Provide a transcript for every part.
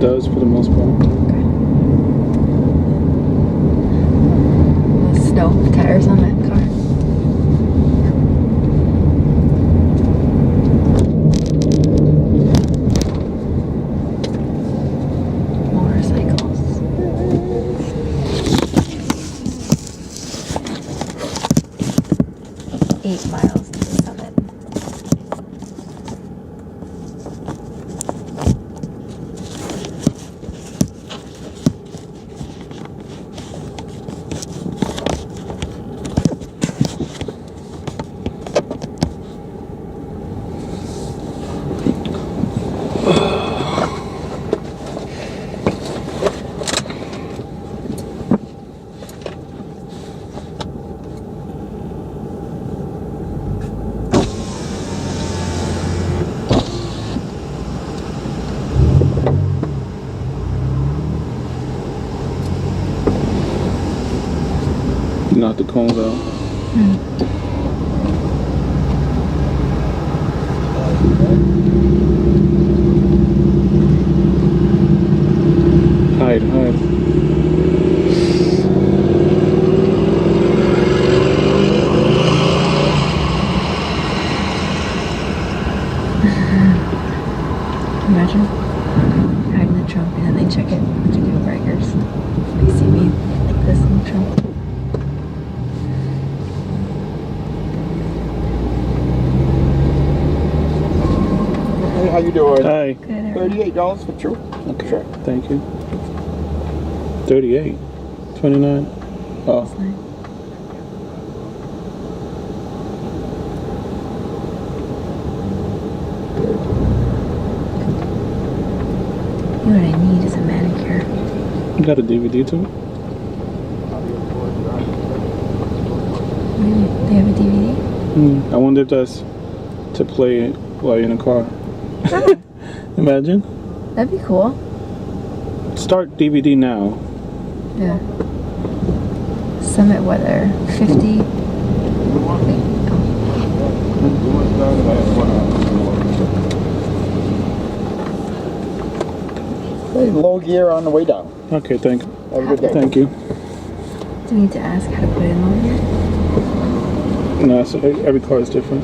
does for the most part. Snow tires on that car. Motorcycles. 8 miles to the summit. Knock the cones out. Hide. Imagine hiding in the trunk and then they check it to do breakers. They see me like this in the trunk. Hey, how you doing? Hi. Good. $38 for true. Okay. Sure. Thank you. 38. 29. Oh. That's nice. You know what I need is a manicure. You got a DVD too? Really? They have a DVD? I wonder if that's to play it while you're in the car. Oh, Imagine. that'd be cool. Start DVD now. Yeah. Summit weather. 50. Hey, low gear on the way down. Okay, thank you. Have a good day. Thank you. Do you need to ask how to put it in over here? No, so every car is different.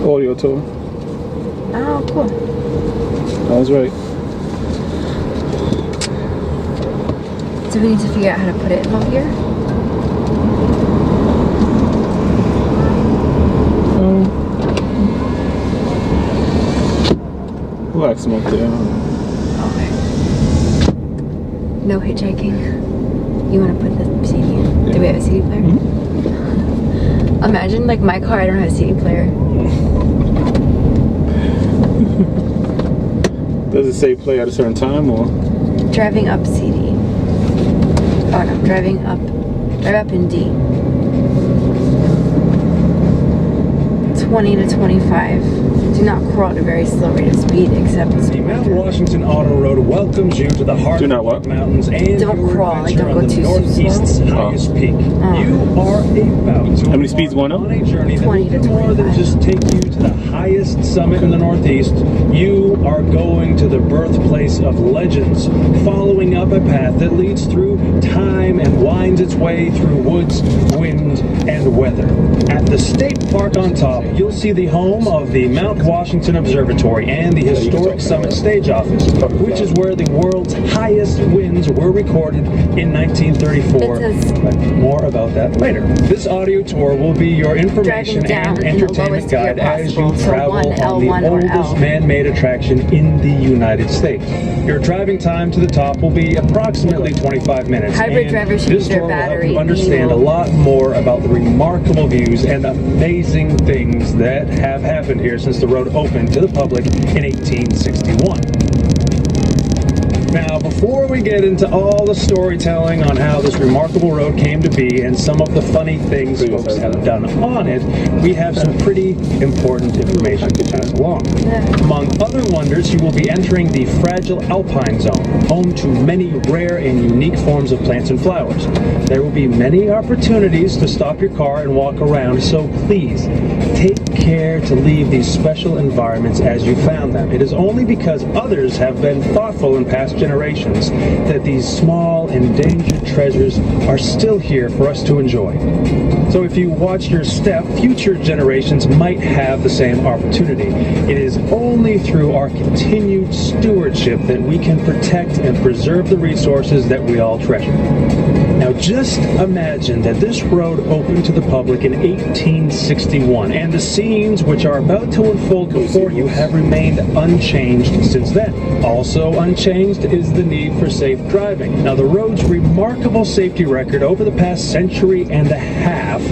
Audio tour. Oh, cool. I was right. So we need to figure out how to put it in over here? Relax them up there. Okay. No hitchhiking. You want to put the CD in? Yeah. Do we have a CD player? Imagine, like, my car, I don't have a CD player. Does it say play at a certain time or? Driving up CD. Oh no, drive up in D. 20 to 25. Do not crawl at a very slow rate of speed except The Mount Washington Auto Road welcomes you to the heart Do not of what? the mountains and Don't your crawl, like, adventure don't on go the too Northeast's slow. highest peak. Oh. You are about to How many speeds embark going up? on a journey that 20 will to do more than 25. just take you to the highest summit in the Northeast. You are going to the birthplace of legends, following up a path that leads through time and winds its way through woods, wind, and weather. At the state park on top, you'll see the home of the Mount Washington Observatory and the historic Summit Stage Office, which is where the world's highest winds were recorded in 1934. It says- But more about that later. This audio tour will be your information Driving down and in the entertainment lowest gear guide as you possible, so travel 1, on the L1 or oldest L. man-made attraction in the United States. Your driving time to the top will be approximately 25 minutes. Hybrid and drivers should this use their tour will help battery you understand a annual. lot more about the remarkable views and amazing things that have happened here since the road opened to the public in 1861. Now, before we get into all the storytelling on how this remarkable road came to be and some of the funny things folks have done on it, we have some pretty important information to pass along. Among other wonders, you will be entering the Fragile Alpine Zone, home to many rare and unique forms of plants and flowers. There will be many opportunities to stop your car and walk around, so please take care to leave these special environments as you found them. It is only because others have been thoughtful in past generations that these small, endangered treasures are still here for us to enjoy. So if you watch your step, future generations might have the same opportunity. It is only through our continued stewardship that we can protect and preserve the resources that we all treasure. Now just imagine that this road opened to the public in 1861, and the scenes which are about to unfold before you have remained unchanged since then. Also unchanged is the need for safe driving. Now the road's remarkable safety record over the past century and a half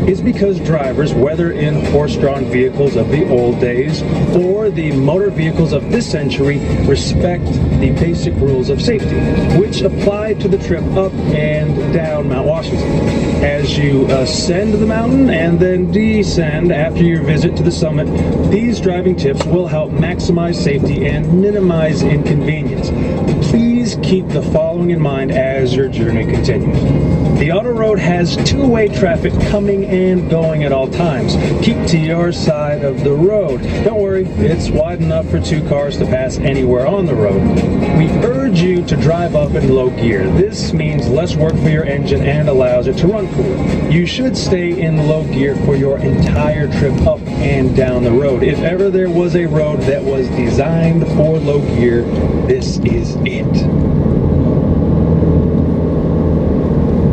is because drivers, whether in horse-drawn vehicles of the old days or the motor vehicles of this century, respect the basic rules of safety, which apply to the trip up and down Mount Washington. As you ascend the mountain and then descend after your visit to the summit, these driving tips will help maximize safety and minimize inconvenience. Please keep the following in mind as your journey continues. The auto road has two-way traffic coming and going at all times. Keep to your side of the road. Don't worry, it's wide enough for two cars to pass anywhere on the road. We urge you to drive up in low gear. This means less work for your engine and allows it to run cooler. You should stay in low gear for your entire trip up and down the road. If ever there was a road that was designed for low gear, this is it.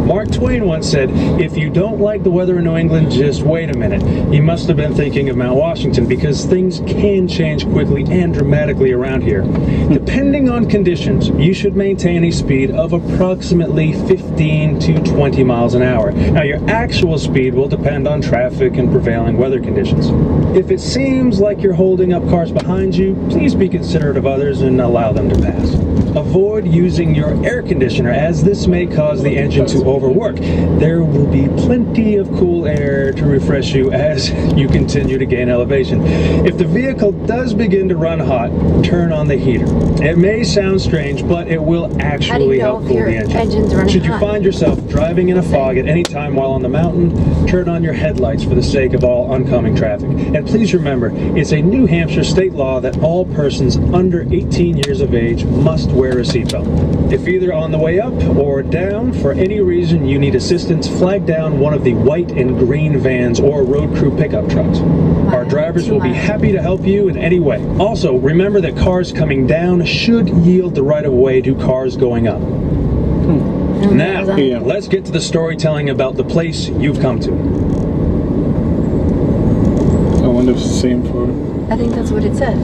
Mark Twain once said, "If you don't like the weather in New England, just wait a minute." He must have been thinking of Mount Washington because things can change quickly and dramatically around here. Depending on conditions, you should maintain a speed of approximately 15 to 20 miles an hour. Now, your actual speed will depend on traffic and prevailing weather conditions. If it seems like you're holding up cars behind you, please be considerate of others and allow them to pass. Avoid using your air conditioner, as this may cause the engine to overwork. There will be plenty of cool air to refresh you as you continue to gain elevation. If the vehicle does begin to run hot, turn on the heater. It may sound strange, but it will actually help cool the engine. Should you find yourself driving in a fog at any time while on the mountain, turn on your headlights for the sake of all oncoming traffic. And please remember, it's a New Hampshire state law that all persons under 18 years of age must wear a seatbelt. If either on the way up or down, for any reason you need assistance, flag down one of the white and green vans or road crew pickup trucks. Our drivers will be happy to help you in any way. Also, remember that cars coming down should yield the right of way to cars going up. Now, let's get to the storytelling about the place you've come to. I wonder if it's the same for... I think that's what it said.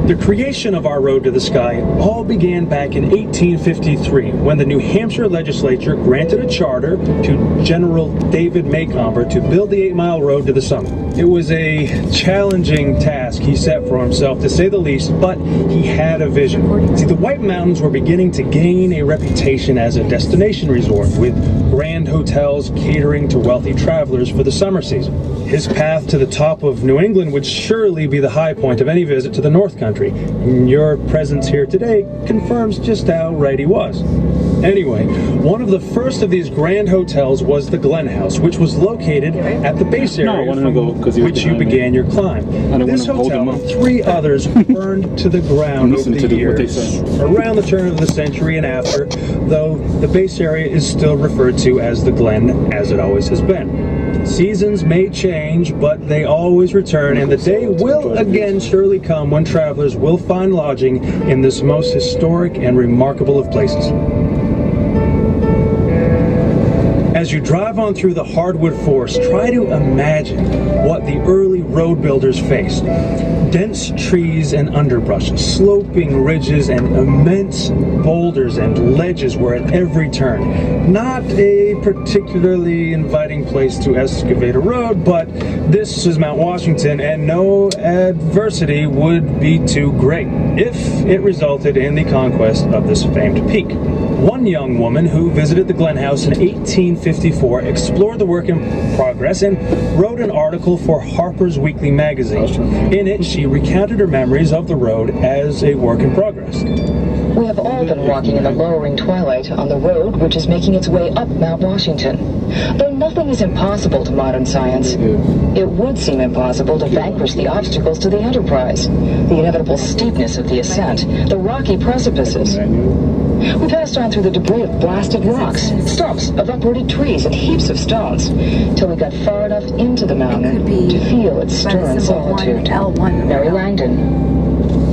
The creation of our road to the sky all began back in 1853 when the New Hampshire legislature granted a charter to General David Maycomber to build the 8-mile road to the summit. It was a challenging task he set for himself, to say the least, but he had a vision. See, the White Mountains were beginning to gain a reputation as a destination resort, with grand hotels catering to wealthy travelers for the summer season. His path to the top of New England would surely be the high point of any visit to the North Country, and your presence here today confirms just how right he was. Anyway, one of the first of these grand hotels was the Glen House, which was located at the base area from which you began your climb. This hotel and 3 others burned to the ground over the years, around the turn of the century and after, though the base area is still referred to as the Glen, as it always has been. Seasons may change, but they always return, and the day will again surely come when travelers will find lodging in this most historic and remarkable of places. As you drive on through the hardwood forest, try to imagine what the early road builders faced. Dense trees and underbrush, sloping ridges, and immense boulders and ledges were at every turn. Not a particularly inviting place to excavate a road, but this is Mount Washington, and no adversity would be too great if it resulted in the conquest of this famed peak. One young woman who visited the Glen House in 1854 explored the work in progress and wrote an article for Harper's Weekly magazine. In it, she recounted her memories of the road as a work in progress. We have all been walking in the lowering twilight on the road which is making its way up Mount Washington. Though nothing is impossible to modern science, it would seem impossible to vanquish the obstacles to the Enterprise, the inevitable steepness of the ascent, the rocky precipices. We passed on through the debris of blasted rocks, stumps of uprooted trees, and heaps of stones, till we got far enough into the mountain to feel its stern solitude. Mary Langdon.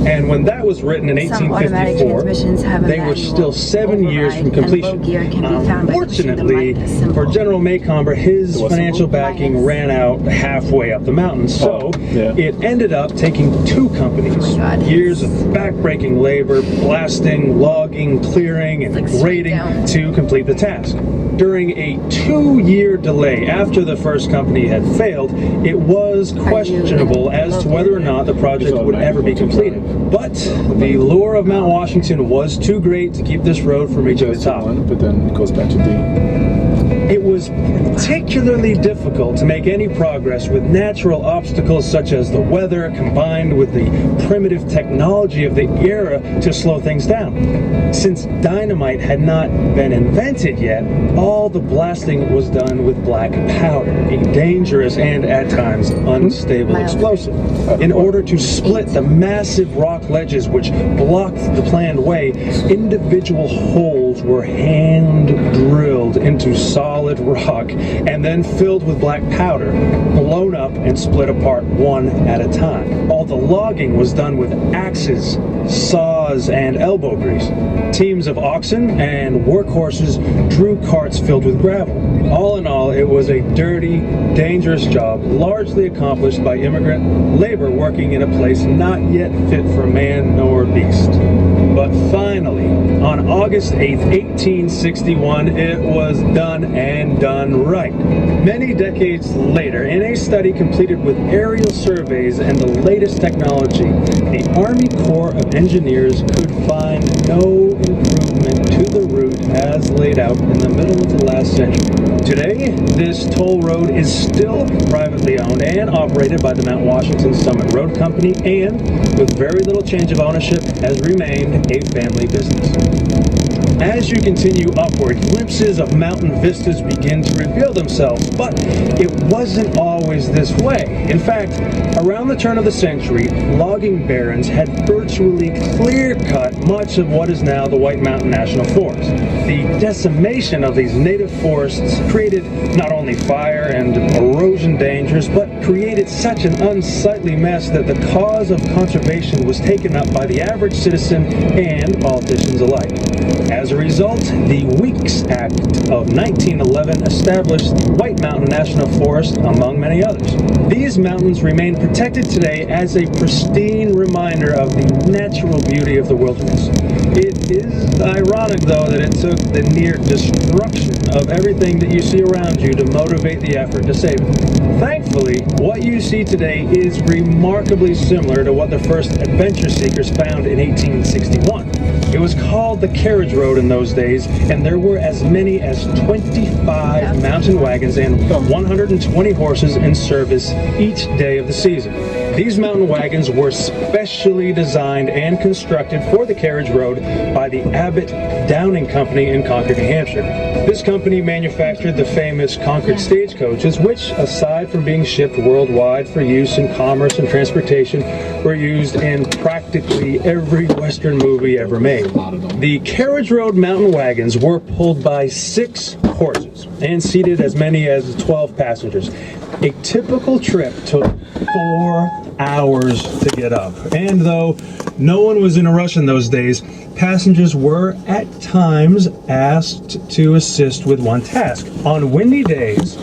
And when that was written in Some automatic 1854, transmissions have a they were manual still 7 years from override, and completion. low gear can be found by pushing them Unfortunately, like this symbol. for General Maycomber, his What financial symbol? backing ran out halfway up the mountain. So yeah. it ended up taking 2 companies, Oh my God. years of backbreaking labor, blasting, logging, clearing, and It's like straight grading down. to complete the task. During a 2-year delay after the first company had failed, it was questionable as to whether or not the project would ever be completed. But the lure of Mount Washington was too great to keep this road from reaching the Goes to top. one, but then it goes back to D. It was particularly difficult to make any progress with natural obstacles such as the weather combined with the primitive technology of the era to slow things down. Since dynamite had not been invented yet, all the blasting was done with black powder, a dangerous and at times unstable explosive. In order to split the massive rock ledges which blocked the planned way, individual holes were hand drilled into solid rock and then filled with black powder, blown up and split apart one at a time. All the logging was done with axes, saws, and elbow grease. Teams of oxen and workhorses drew carts filled with gravel. All in all, it was a dirty, dangerous job, largely accomplished by immigrant labor working in a place not yet fit for man nor beast. But finally, on August 8th, 1861, it was done and done right. Many decades later, in a study completed with aerial surveys and the latest technology, the Army Corps of Engineers could find no improvement to the route as laid out in the middle of the last century. Today, this toll road is still privately owned and operated by the Mount Washington Summit Road Company, and with very little change of ownership, has remained a family business. As you continue upward, glimpses of mountain vistas begin to reveal themselves, but it wasn't always this way. In fact, around the turn of the century, logging barons had virtually clear-cut much of what is now the White Mountain National Forest. The decimation of these native forests created not only fire and erosion dangers, but created such an unsightly mess that the cause of conservation was taken up by the average citizen and politicians alike. As a result, the Weeks Act of 1911 established the White Mountain National Forest, among many others. These mountains remain protected today as a pristine reminder of the natural beauty of the wilderness. It is ironic, though, that it took the near destruction of everything that you see around you to motivate the effort to save it. Thankfully, what you see today is remarkably similar to what the first adventure seekers found in 1861. It was called the carriage road in those days, and there were as many as 25 mountain wagons and 120 horses in service each day of the season. These mountain wagons were specially designed and constructed for the carriage road by the Abbott Downing Company in Concord, New Hampshire. This company manufactured the famous Concord stagecoaches, which, aside from being shipped worldwide for use in commerce and transportation, were used in practically every Western movie ever made. The carriage road mountain wagons were pulled by 6 horses and seated as many as 12 passengers. A typical trip took 4 hours to get up. And though no one was in a rush in those days, passengers were at times asked to assist with one task. On windy days,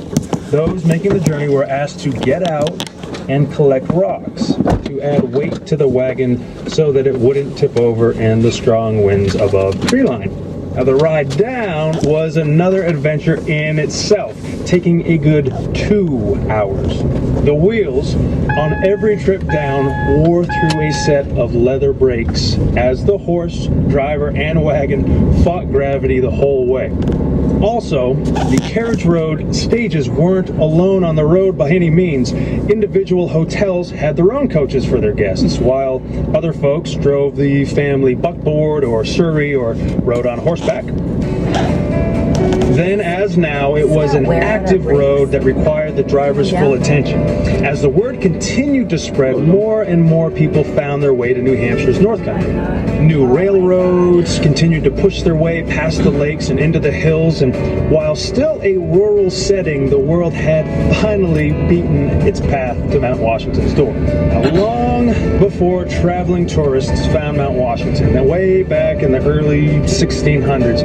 those making the journey were asked to get out and collect rocks to add weight to the wagon so that it wouldn't tip over in the strong winds above tree line. Now, the ride down was another adventure in itself, taking a good 2 hours. The wheels on every trip down wore through a set of leather brakes as the horse, driver, and wagon fought gravity the whole way. Also, the carriage road stages weren't alone on the road by any means. Individual hotels had their own coaches for their guests, while other folks drove the family buckboard or surrey or rode on horseback. Then, as now, it was an active road that required the driver's full attention. As the word continued to spread, more and more people found their way to New Hampshire's North Country. New railroads continued to push their way past the lakes and into the hills, and while still a rural setting, the world had finally beaten its path to Mount Washington's door. Now, long before traveling tourists found Mount Washington, now way back in the early 1600s,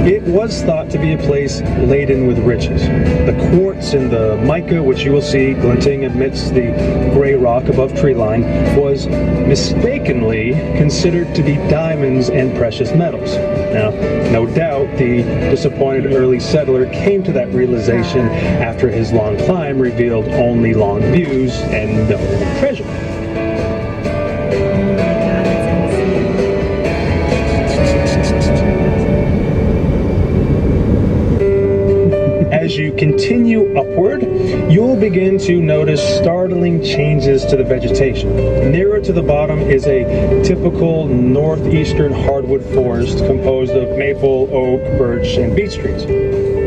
it was thought to be a place laden with riches. The quartz and the mica, which you will see glinting amidst the gray rock above tree line, was mistakenly considered to be diamonds and precious metals. Now, no doubt the disappointed early settler came to that realization after his long climb revealed only long views and no treasure. As you continue upward, you'll begin to notice startling changes to the vegetation. Nearer to the bottom is a typical northeastern hardwood forest composed of maple, oak, birch, and beech trees.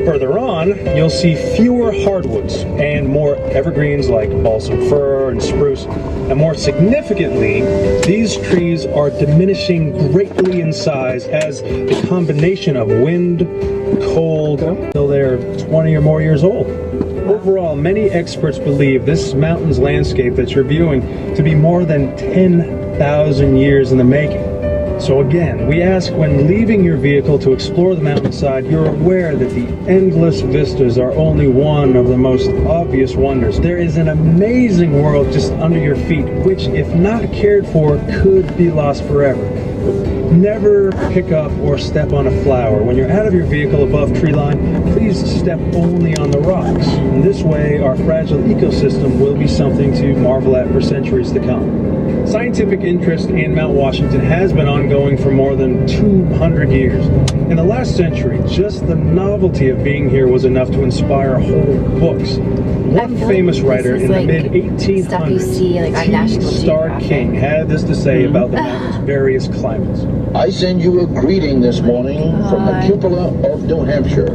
Further on, you'll see fewer hardwoods and more evergreens like balsam fir and spruce. And more significantly, these trees are diminishing greatly in size as the combination of wind, cold, till they're 20 or more years old. Overall, many experts believe this mountain's landscape that you're viewing to be more than 10,000 years in the making. So again, we ask, when leaving your vehicle to explore the mountainside, you're aware that the endless vistas are only one of the most obvious wonders. There is an amazing world just under your feet, which, if not cared for, could be lost forever. Never pick up or step on a flower. When you're out of your vehicle above tree line, please step only on the rocks. In this way, our fragile ecosystem will be something to marvel at for centuries to come. Scientific interest in Mount Washington has been ongoing for more than 200 years. In the last century, just the novelty of being here was enough to inspire whole books. One famous writer in the mid-1800s, T. Starr King, had this to say about the mountain's various climates. I send you a greeting this morning from the cupola of New Hampshire.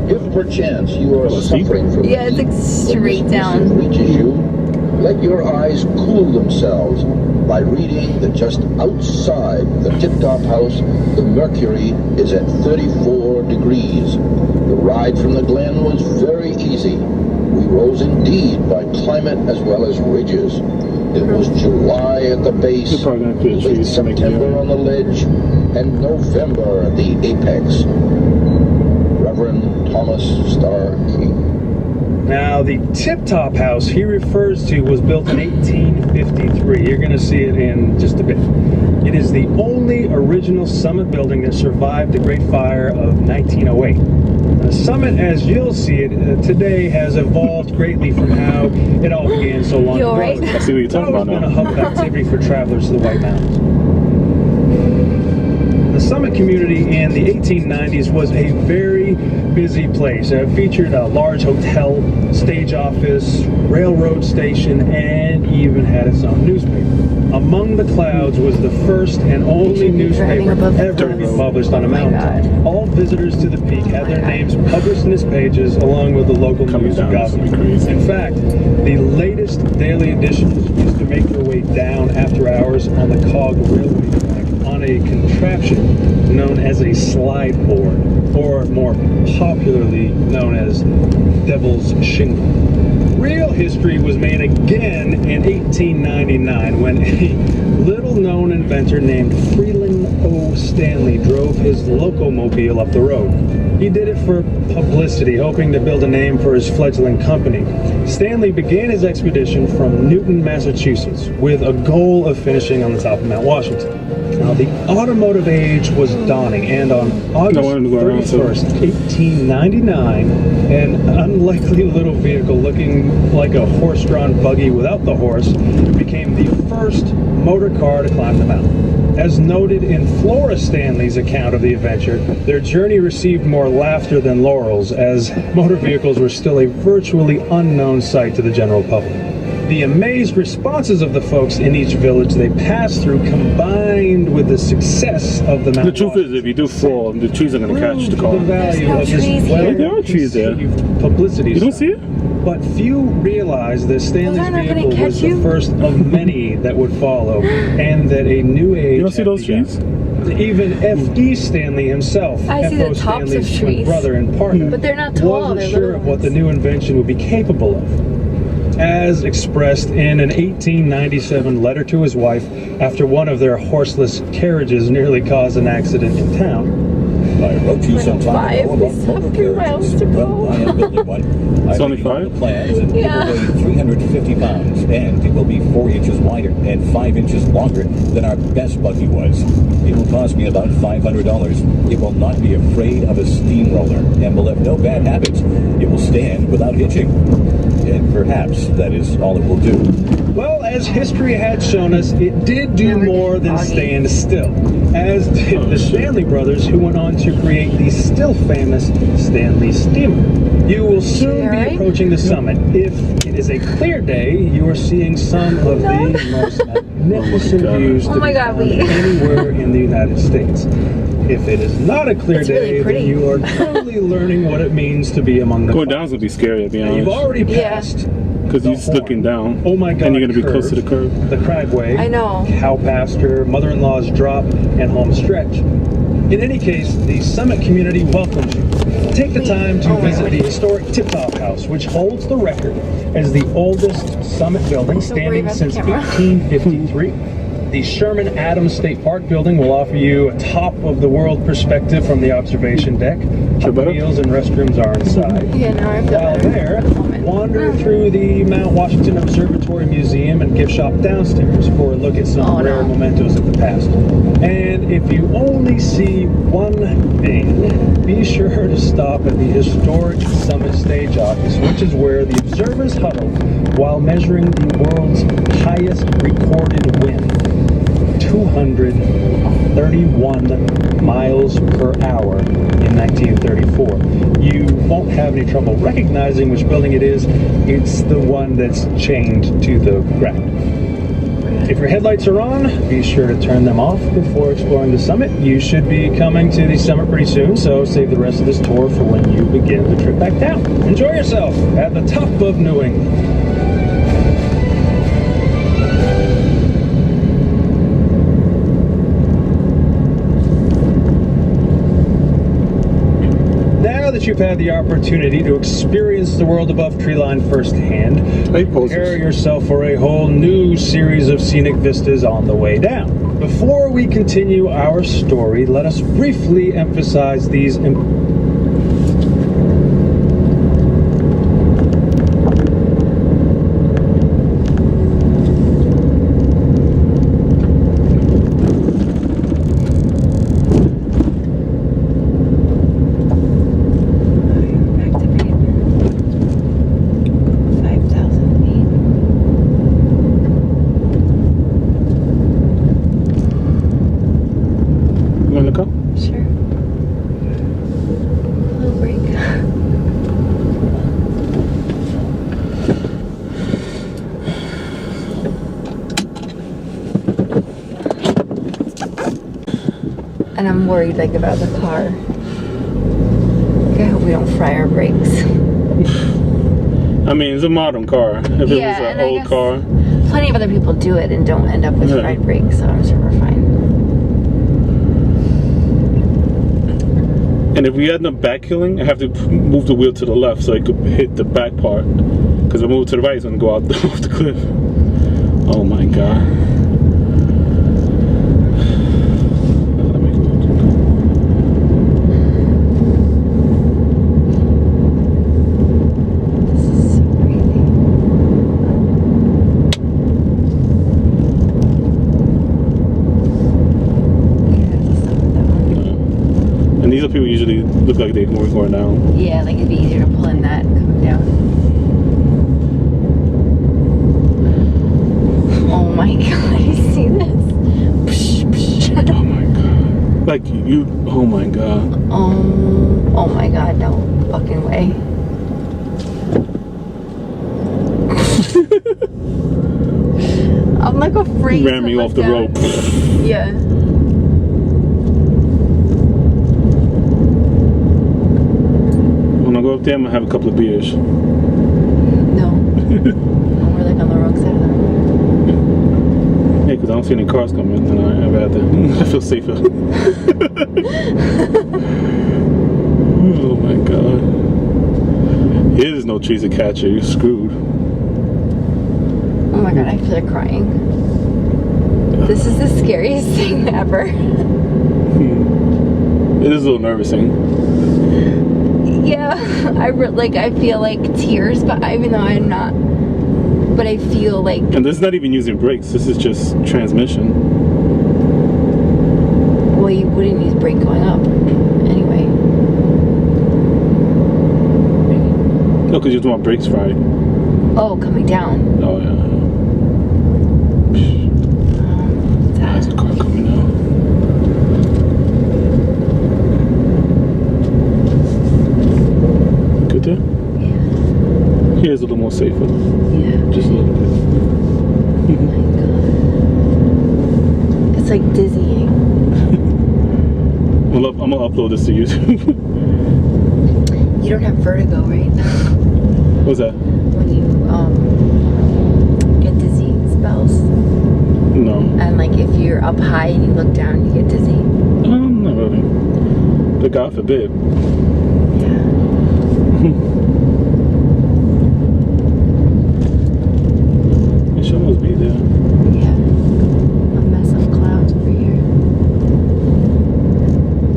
If perchance you are suffering from Yeah, it's like straight down. reaches you, let your eyes cool themselves by reading that just outside the tip-top house, the mercury is at 34 degrees. The ride from the glen was very easy. We rose indeed by climate as well as ridges. It was July at the base, You're probably gonna put late trees to make September it. on the ledge, and November at the apex. Reverend Thomas Starr King. Now, the tip-top house he refers to was built in 1853. You're going to see it in just a bit. It is the only original summit building that survived the Great Fire of 1908. The summit, as you'll see it today, has evolved greatly from how it all began so long ago. right. I see what you're talking about It's always been a now. hub of activity for travelers to the White Mountains. The summit community in the 1890s was a very busy place. It featured a large hotel, stage office, railroad station, and even had its own newspaper. Among the Clouds was the first and only newspaper above the ever to be clouds. published on a Oh my mountain. All visitors to the peak had their names published in its pages along with the local Coming news and down, this will be gossip. crazy. In fact, the latest daily editions used to make their way down after hours on the Cog Railway track on a contraption known as a slide board, or more popularly known as Devil's Shingle. Real history was made again in 1899 when a little-known inventor named Freeland O. Stanley drove his locomobile up the road. He did it for publicity, hoping to build a name for his fledgling company. Stanley began his expedition from Newton, Massachusetts, with a goal of finishing on the top of Mount Washington. Now, the automotive age was dawning, and on August 31st, 1899, an unlikely little vehicle looking like a horse-drawn buggy without the horse became the first motor car to climb the mountain. As noted in Flora Stanley's account of the adventure, their journey received more laughter than laurels, as motor vehicles were still a virtually unknown sight to the general public. The amazed responses of the folks in each village they passed through, combined with the success of the Mount The truth is, if you do fall, the trees are going to catch the the car. value no of this trees here. There are trees there. well-conceived publicity. You don't see it? But few realized that Stanley's Those aren't gonna vehicle was catch the you. first of many that would follow, and that a new age. You don't see had those begun. trees? Even F.E. Stanley himself, I see the F.O. tops of Stanley's twin trees. brother and partner, But they're not tall, wasn't they're sure little of what the ones. new invention would be capable of. As expressed in an 1897 letter to his wife after one of their horseless carriages nearly caused an accident in town. I wrote you some time ago about We motor have 3 miles carriages. to Well, go. I am building one. It's I'm only reading all 5? the plans, and Yeah. it will weigh 350 pounds, and it will be 4 inches wider and 5 inches longer than our best buggy was. It will cost me about $500. It will not be afraid of a steamroller and will have no bad habits. It will stand without hitching. And perhaps that is all it will do. Well, as history had shown us, it did do Never more get than foggy. stand still, as did the Stanley brothers, who went on to create the still famous Stanley Steamer. You will soon You be alright? approaching the summit. If it is a clear day, you are seeing some of No. the most magnificent God. views to Oh my be God, found Lee. anywhere in the United States. If it is not a clear It's day, really pretty. then you are truly learning what it means to be among the Going clouds. down's going to be scary, to be Now, you've honest. already Yeah. passed Because the you're just looking down. Oh my God, And you're going to be close to the curve. the Cragway, I know. Cow Pasture, Mother-in-Law's Drop, and Home Stretch. In any case, the Summit community welcomes you. Take the time to visit the historic Tip Top House, which holds the record as the oldest Summit building, Don't worry standing about the since camera. 1853. The Sherman Adams State Park building will offer you a top-of-the-world perspective from the observation deck. Hot better? meals and restrooms are inside. Yeah, no, I feel While better there, at the moment. wander through the Mount Washington Observatory Museum and gift shop downstairs for a look at some Oh, rare no. mementos of the past. And if you only see one thing, be sure to stop at the historic Summit Stage Office, which is where the observers huddle while measuring the world's highest recorded wind, 231 miles per hour in 1934. You won't have any trouble recognizing which building it is. It's the one that's chained to the ground. If your headlights are on, be sure to turn them off before exploring the summit. You should be coming to the summit pretty soon, so save the rest of this tour for when you begin the trip back down. Enjoy yourself at the top of New England. Now that you've had the opportunity to experience the world above treeline firsthand, Hey, poses. prepare yourself for a whole new series of scenic vistas on the way down. Before we continue our story, let us briefly emphasize these Activate. 5,000 feet. You want to look up? Sure. A little break. And I'm worried like about the car. Like, I hope we don't fry our brakes. I mean, it's a modern car. If it was Yeah, an and I old guess- car, Plenty of other people do it and don't end up with Yeah. fried brakes, so I'm sure we're fine. and if we end up backhilling, I have to move the wheel to the left so it could hit the back part. Because if I move it to the right, it's going to go out off the cliff. Oh my god. Let me go. these are people who usually look like they're going down. Yeah, like it'd be easier to pull in that coming down. Oh my god, you see this? Oh my god. Like you, oh my god. Oh my god, no fucking way. I'm like afraid Ran to me look off the down. road. Yeah. When I go up there, I'm gonna have a couple of beers. No. Oh, we're like on the wrong side of the road. Yeah, because I don't see any cars coming, and I'd rather I feel safer. Oh my god. Here there's no trees to catch you. You're screwed. Oh my god, I feel like crying. This is the scariest thing ever. It is a little nervous-ing. Yeah, I feel like tears, but even though I'm not, but I feel like, And this is not even using brakes. This is just transmission. well, you wouldn't use brake going up anyway. No, because you just want brakes fried. Oh, coming down. Oh yeah. What's that? There's a car coming now. Good there? Yeah. Here's a little more safer. Yeah. Just a little bit. Oh my god. It's like dizzying. I'm gonna upload this to YouTube. You don't have vertigo, right? What's that? When you get dizzy spells, No. and like if you're up high and you look down, you get dizzy. Not really. But God forbid. Yeah. It should always be there. Yeah. A mess of clouds over here.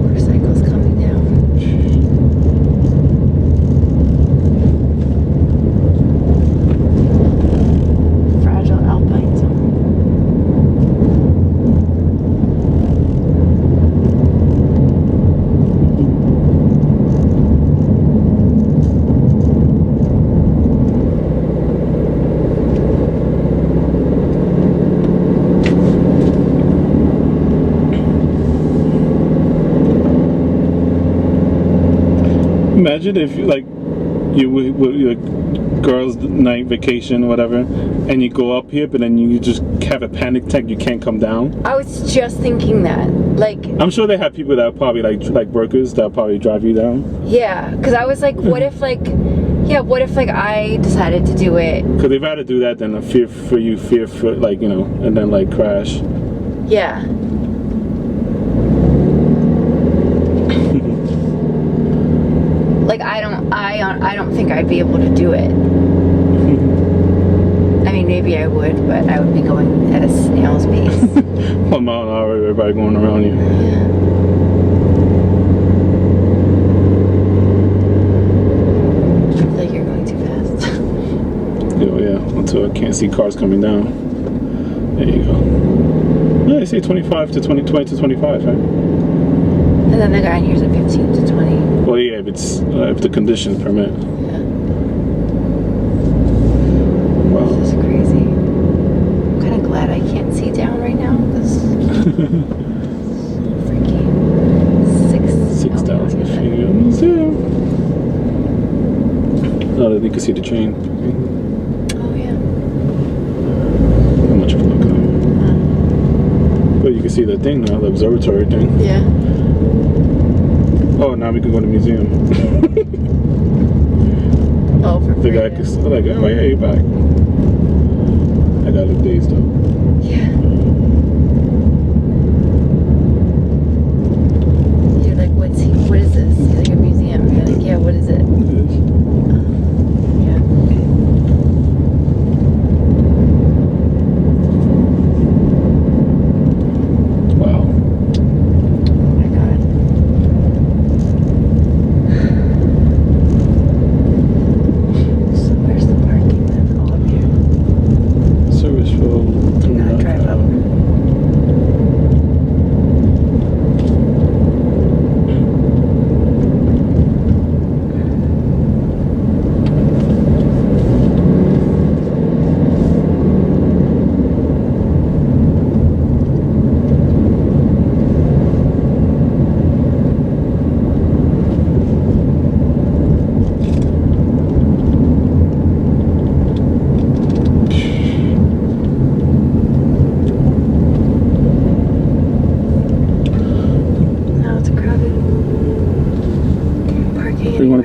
Motorcycles coming down. Fragile alpine zone. Imagine if like you with your girls' night vacation or whatever, and you go up here, but then you just have a panic attack. You can't come down. I was just thinking that. Like, I'm sure they have people that probably like workers that probably drive you down. yeah, because I was like, what if like, yeah, what if like I decided to do it? Because they'd rather do that than a fear for like, you know, and then like crash. Yeah. Like I don't think I'd be able to do it. I mean, maybe I would, but I would be going at a snail's pace. 1 mile an hour, everybody going around you. I feel like you're going too fast. Yeah, until I can't see cars coming down. There you go. Yeah, they say 25 to 20 to 25, right? And then the guy in here's at 15 to 20. Well, yeah, if the conditions permit. Yeah. Wow. This is crazy. I'm kind of glad I can't see down right now. This freaky 6,000 feet. Oh, you can see the train. Oh yeah. How much of a look? But you can see that thing now, the observatory thing. Yeah. Oh, now we can go to the museum. Oh, for The free. guy Yeah. can like, oh yeah, you're back. I got look dazed though. Yeah. You're like, what is this? You're like a museum. You're like, yeah, what is it? Yeah. Okay. Wow. Oh my god. So where's the parking then? Oh, up here. Service road. Gotta drive up.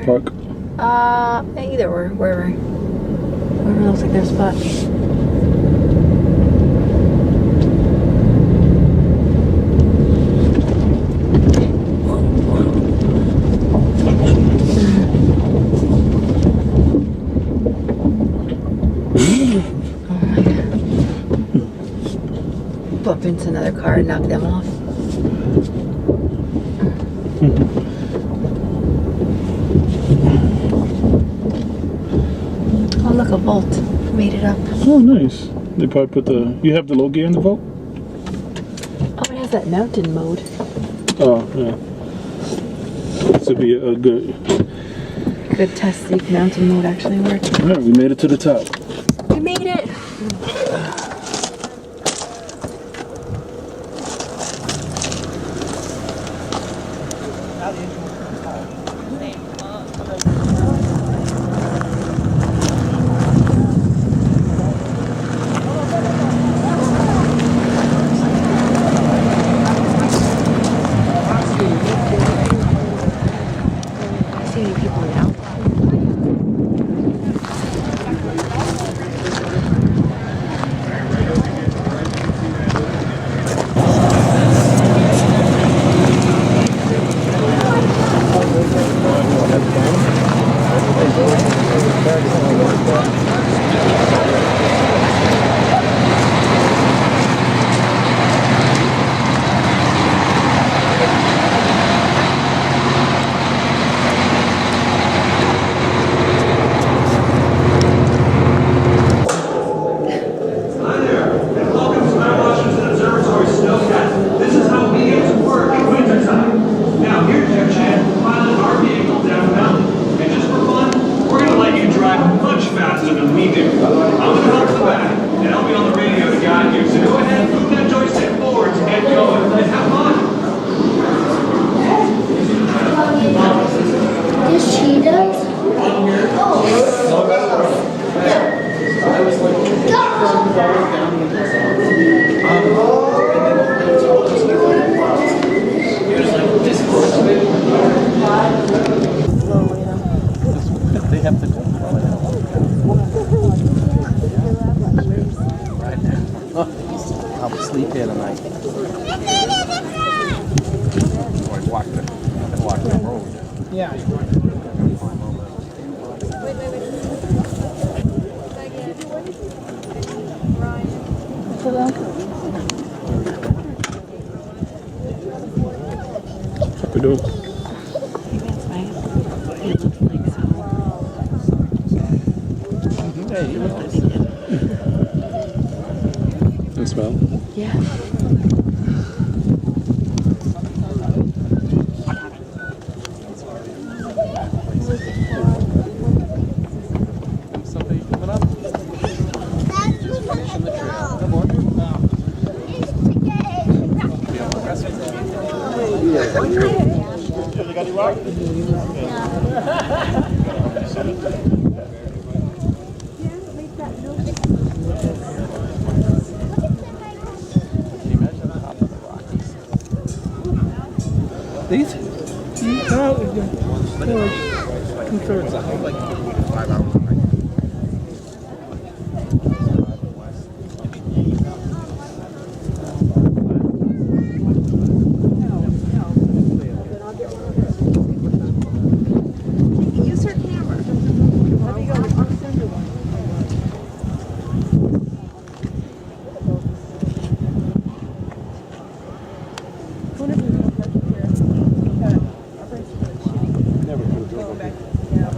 park? Either or, wherever. Wherever looks like there's a spot. Bump into another car and knock them off. Oh look, a Volt. Made it up. Oh, nice. They probably put the... You have the low gear in the Volt? Oh, it has that mountain mode. Oh, yeah. This would be a good... Good test, see if mountain mode actually works. Alright, we made it to the top. We made it! I see any people now. I'll sleep here tonight. Walk the road. Yeah. What we doing? Hey, you know. And smell? Yeah. Somebody coming up? Finishing the trail. Come on. These? No, two-thirds. I think like 5 hours. Use her camera. Never could have drove back. Yeah.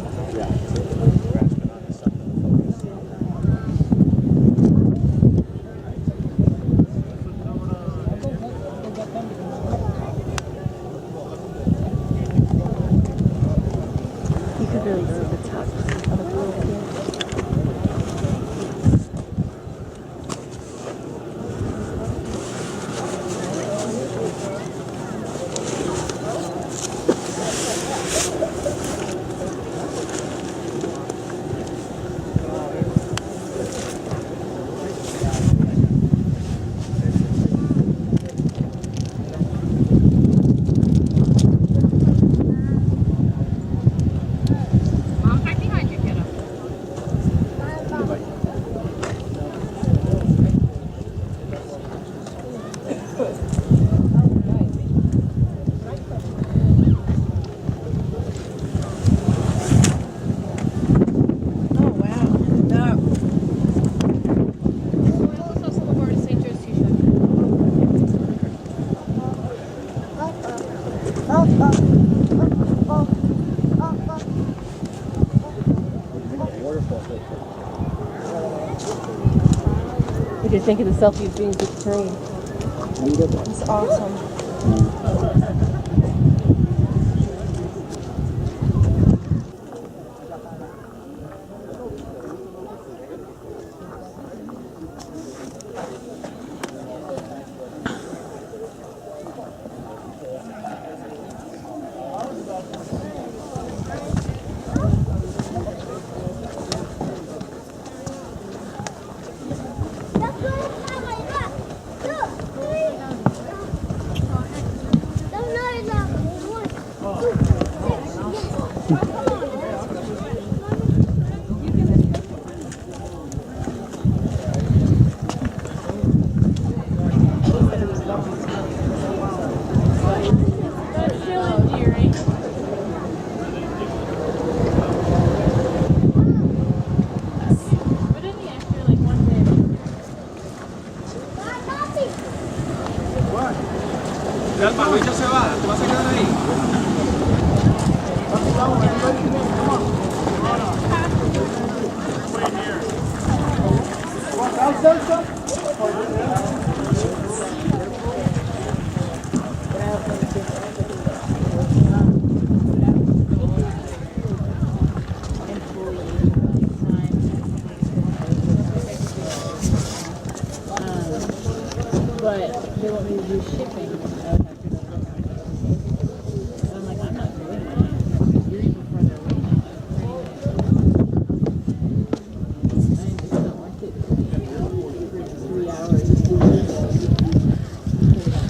think of the selfie of being Victorian? It's awesome. But they want me to do shipping. I would have to go look at it. So I'm like, I'm not doing that. You're even further away now. I just don't like it. 3 hours.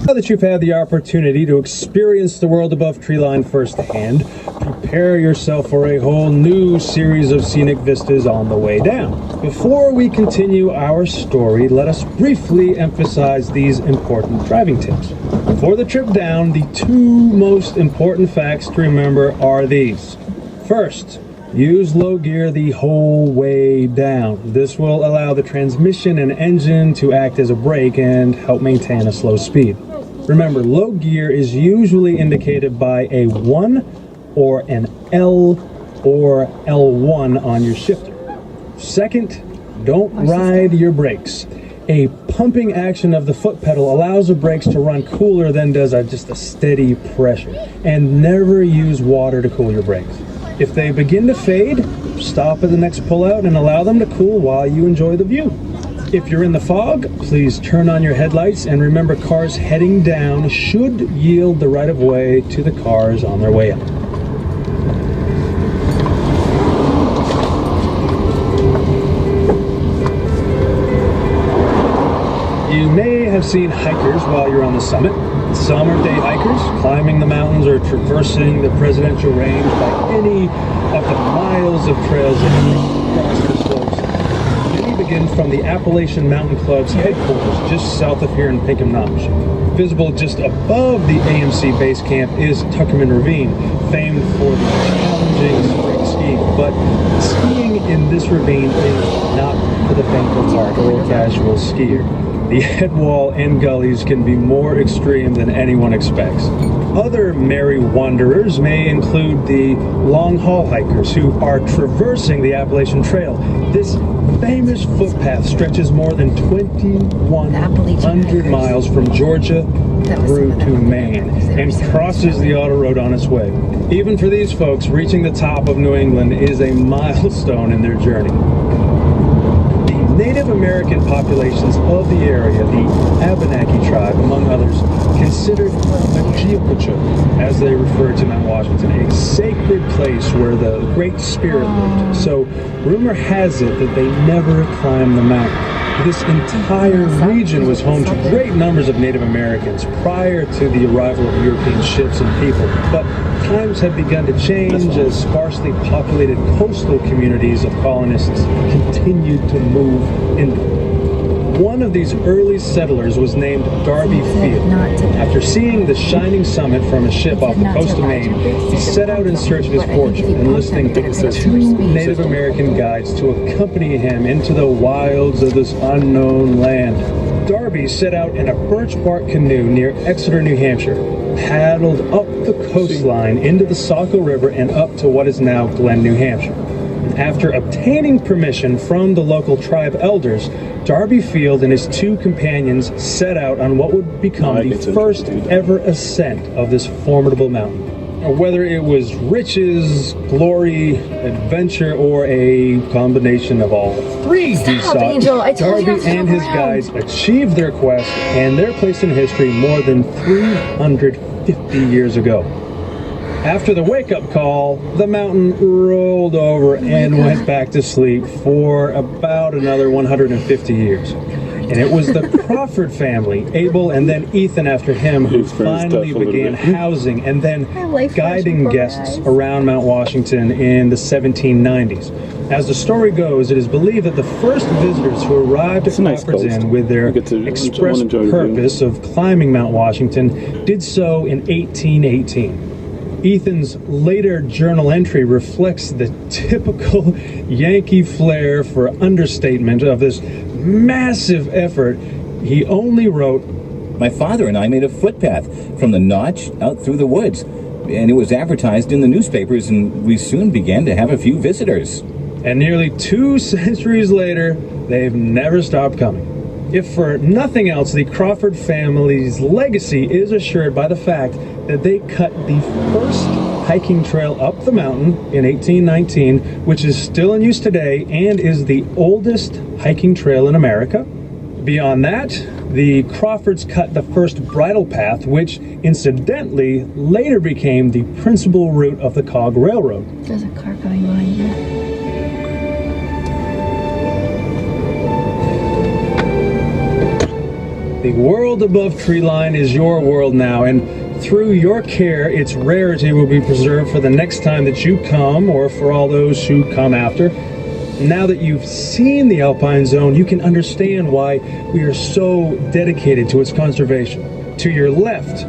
Now that you've had the opportunity to experience the world above treeline firsthand, prepare yourself for a whole new series of scenic vistas on the way down. Before we continue our story, let us briefly emphasize these important driving tips. For the trip down, the two most important facts to remember are these. First, use low gear the whole way down. This will allow the transmission and engine to act as a brake and help maintain a slow speed. Remember, low gear is usually indicated by a 1 or an L or L1 on your shifter. Second, don't ride your brakes. A pumping action of the foot pedal allows the brakes to run cooler than does just a steady pressure. And never use water to cool your brakes. If they begin to fade, stop at the next pullout and allow them to cool while you enjoy the view. If you're in the fog, please turn on your headlights and remember cars heading down should yield the right of way to the cars on their way up. You may have seen hikers while you're on the summit. Some are day hikers, climbing the mountains or traversing the presidential range by any of the miles of trails that cross the slopes. Many begin from the Appalachian Mountain Club's headquarters just south of here in Pinkham Notch. Visible just above the AMC base camp is Tuckerman Ravine, famed for the challenging spring skiing. But skiing in this ravine is not for the faint of heart or casual skier. The head wall and gullies can be more extreme than anyone expects. Other merry wanderers may include the long-haul hikers who are traversing the Appalachian Trail. This famous footpath stretches more than 2,100 miles from Georgia through to Maine and crosses the auto road on its way. Even for these folks, reaching the top of New England is a milestone in their journey. Native American populations of the area, the Abenaki tribe, among others, considered Ajiapucho, as they refer to Mount Washington, a sacred place where the Great Spirit lived. So rumor has it that they never climbed the mountain. This entire region was home to great numbers of Native Americans prior to the arrival of European ships and people. But times had begun to change as sparsely populated coastal communities of colonists continued to move inland. One of these early settlers was named Darby Field. After seeing the shining summit from a ship off the coast of Maine, he set out in search of his fortune, enlisting 2 Native American guides to accompany him into the wilds of this unknown land. Darby set out in a birch bark canoe near Exeter, New Hampshire, paddled up the coastline into the Saco River and up to what is now Glen, New Hampshire. After obtaining permission from the local tribe elders, Darby Field and his two companions set out on what would become No, I the get to first do that. ever ascent of this formidable mountain. Whether it was riches, glory, adventure, or a combination of all three, he Stop, sought, Angel. I told you Darby not to and look his around. guides achieved their quest and their place in history more than 350 years ago. After the wake-up call, the mountain rolled over and went back to sleep for about another 150 years. And it was the Crawford family, Abel and then Ethan after him, who He's very finally tough a little began bit. housing and then life guiding flashing before my guests eyes. around Mount Washington in the 1790s. As the story goes, it is believed that the first visitors who arrived at It's a nice Crawford's coast. Inn with their You get to express enjoy the view. purpose of climbing Mount Washington did so in 1818. Ethan's later journal entry reflects the typical Yankee flair for understatement of this massive effort. He only wrote, My father and I made a footpath from the notch out through the woods, and it was advertised in the newspapers, and we soon began to have a few visitors. and nearly 2 centuries later, they've never stopped coming. If for nothing else, the Crawford family's legacy is assured by the fact that they cut the first hiking trail up the mountain in 1819, which is still in use today and is the oldest hiking trail in America. Beyond that, the Crawfords cut the first bridle path, which incidentally later became the principal route of the Cog Railroad. There's a car coming behind you. The world above treeline is your world now, and through your care, its rarity will be preserved for the next time that you come, or for all those who come after. Now that you've seen the Alpine Zone, you can understand why we are so dedicated to its conservation. To your left,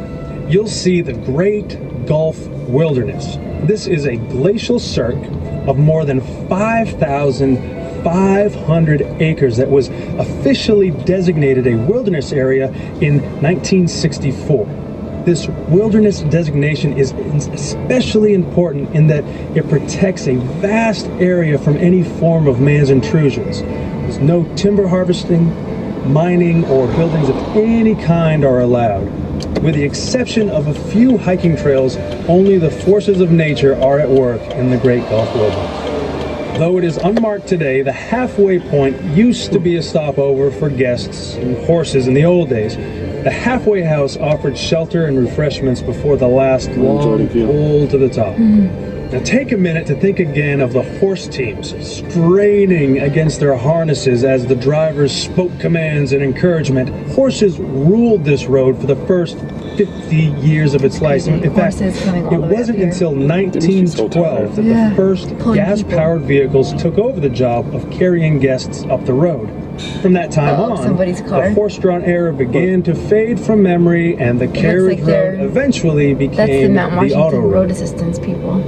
you'll see the Great Gulf Wilderness. This is a glacial cirque of more than 5,500 acres that was officially designated a wilderness area in 1964. This wilderness designation is especially important in that it protects a vast area from any form of man's intrusions. There's no timber harvesting, mining, or buildings of any kind are allowed. With the exception of a few hiking trails, only the forces of nature are at work in the Great Gulf Wilderness. Though it is unmarked today, the halfway point used to be a stopover for guests and horses in the old days. The halfway house offered shelter and refreshments before the last long pull to the top. Now take a minute to think again of the horse teams straining against their harnesses as the drivers spoke commands and encouragement. Horses ruled this road for the first 50 years of its life. In fact, Horses coming all it the way up wasn't here. until 1912 that Yeah. the first Pulling gas-powered vehicles took over the job of carrying guests up the road. From that time Oh, on, somebody's car. the horse-drawn era began to fade from memory, and the carriage like they're- road eventually That's the became Mount the Washington auto road road. assistance people.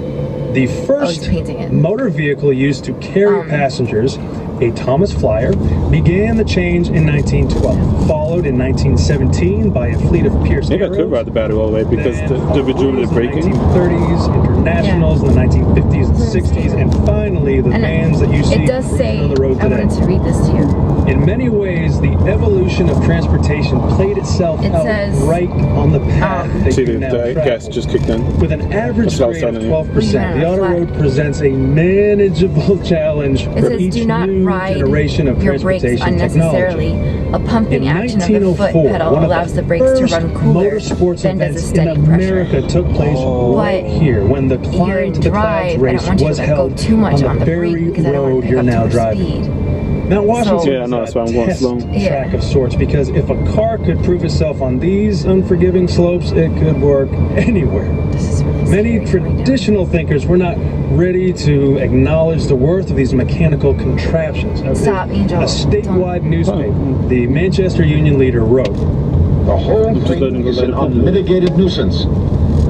The he's first painting it. motor vehicle used to carry passengers, a Thomas Flyer, began the change in 1912, followed in 1917 by a fleet of Pierce Maybe I could Arrows. ride the battery all the way because Then the rejuvenative Buffaloes in braking. the 1930s, Internationals in the 1950s and 60s, and finally the And vans that you see It does say, on the road I today. wanted to read this to you. In many ways, the evolution of transportation played itself It out says, right on the path that See, you now the gas travel. just kicked in. With an average That's what I was grade of telling you. 12%, the Yeah, auto flat. road presents a manageable challenge It for says, each do not new ride generation of your brakes transportation unnecessarily. technology. A pumping In action of the foot 1904, pedal one of allows the brakes to first run cooler motorsports than does a events in steady pressure. America took place right But here when the You're climb in to the drive, clouds I don't race want you was to go held too much on the the brake very because I don't want road to pick you're up now too much driving. speed. Mount Washington Yeah, I know, that's why I'm going test slow. Yeah. track of sorts, because if a car could prove itself on these unforgiving slopes, it could work anywhere. This is really Many scary right now. traditional thinkers were not ready to acknowledge the worth of these mechanical contraptions. Stop, Angel. A statewide Don't. newspaper, the Manchester Union Leader, wrote, The whole Just let him thing go, is let an him go. unmitigated nuisance.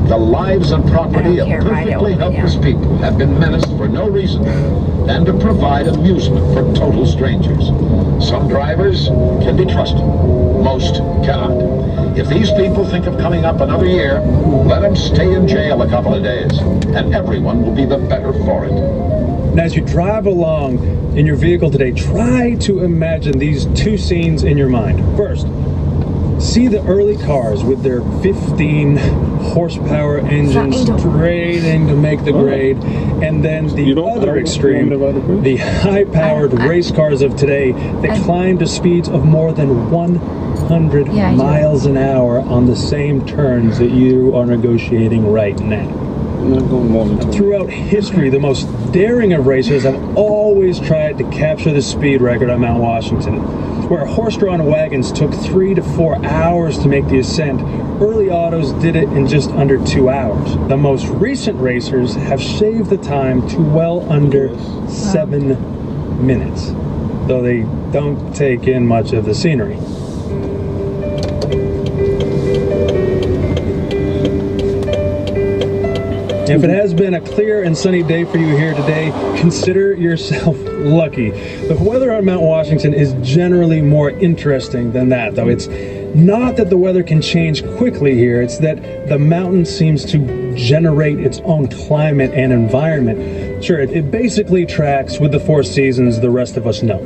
The lives and property of care, ride it perfectly all the way helpless down. people have been menaced for no reason than to provide amusement for total strangers. Some drivers can be trusted, most cannot. If these people think of coming up another year, let them stay in jail a couple of days, and everyone will be the better for it. And as you drive along in your vehicle today, try to imagine these two scenes in your mind. First, see the early cars with their 15 horsepower engines straining to make the grade, and then the other extreme, the high-powered race cars of today that climb to speeds of more than 100 miles an hour on the same turns that you are negotiating right now. Throughout history, the most daring of racers have always tried to capture the speed record on Mount Washington. Where horse-drawn wagons took 3 to 4 hours to make the ascent, early autos did it in just under 2 hours. The most recent racers have shaved the time to well under 7 minutes, though they don't take in much of the scenery. If it has been a clear and sunny day for you here today, consider yourself lucky. The weather on Mount Washington is generally more interesting than that, though. It's not that the weather can change quickly here, it's that the mountain seems to generate its own climate and environment. Sure, it basically tracks with the 4 seasons the rest of us know.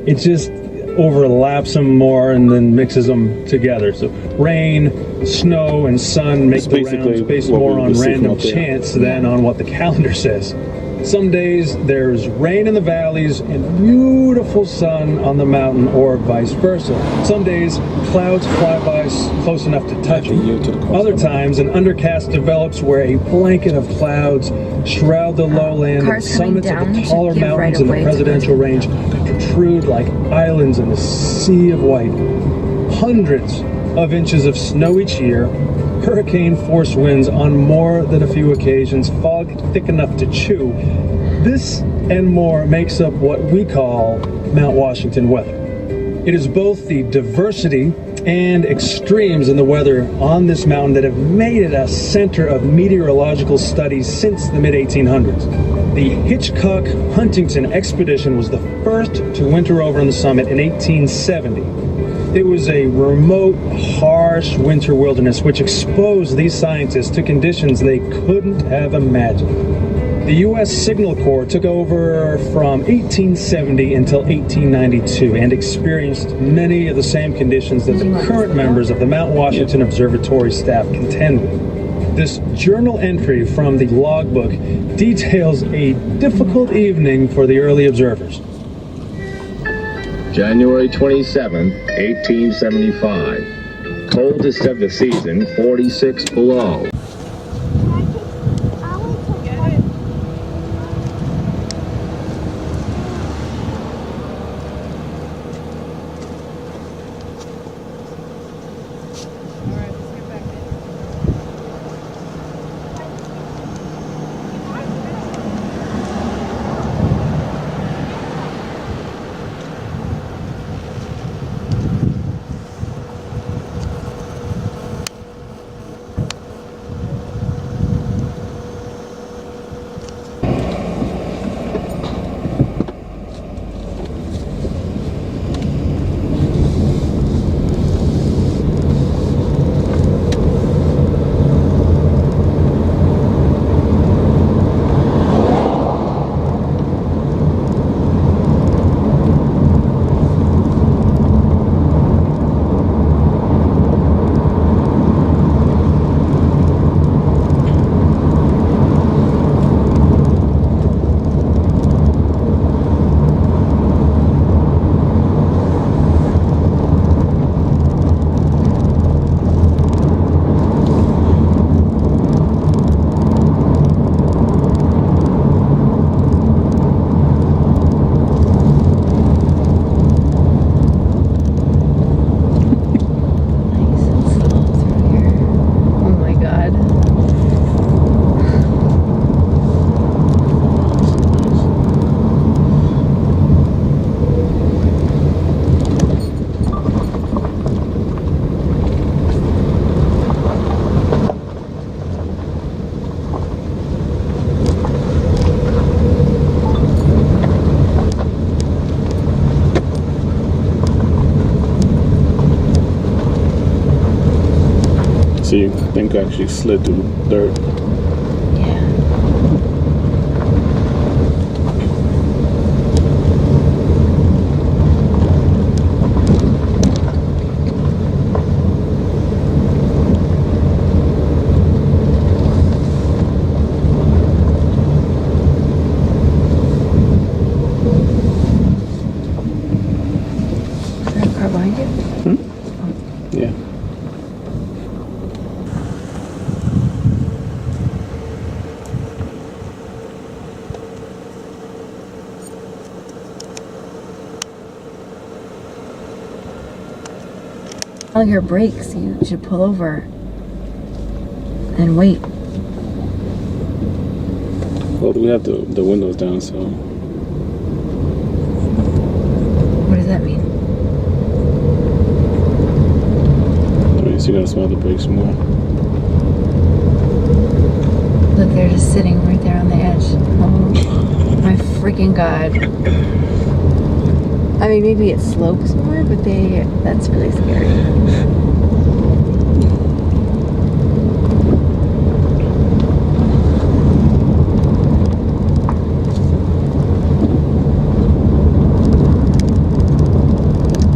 It just overlaps them more and then mixes them together. So rain, snow, and sun make the rounds based more on random chance than on what the calendar says. Some days there's rain in the valleys and beautiful sun on the mountain, or vice versa. Some days clouds fly by close enough to touch you. Other times an undercast develops where a blanket of clouds shroud the lowland, and summits of the taller mountains in the presidential range protrude like islands in a sea of white. Hundreds of inches of snow each year, hurricane force winds on more than a few occasions, fog thick enough to chew. This and more makes up what we call Mount Washington weather. It is both the diversity and extremes in the weather on this mountain that have made it a center of meteorological studies since the mid-1800s. The Hitchcock-Huntington expedition was the first to winter over on the summit in 1870. It was a remote, harsh winter wilderness which exposed these scientists to conditions they couldn't have imagined. The U.S. Signal Corps took over from 1870 until 1892 and experienced many of the same conditions that the current members of the Mount Washington Observatory staff contend with. This journal entry from the logbook details a difficult evening for the early observers. January 27, 1875. Coldest of the season, 46 below. See, I think I actually slid through dirt. Yeah. On your brakes, you should pull over and wait. Well, we have the windows down, so. What does that mean? So you gotta smell the brakes more. Look, they're just sitting right there on the edge. Oh my freaking god. I mean, maybe it slopes more, but that's really scary.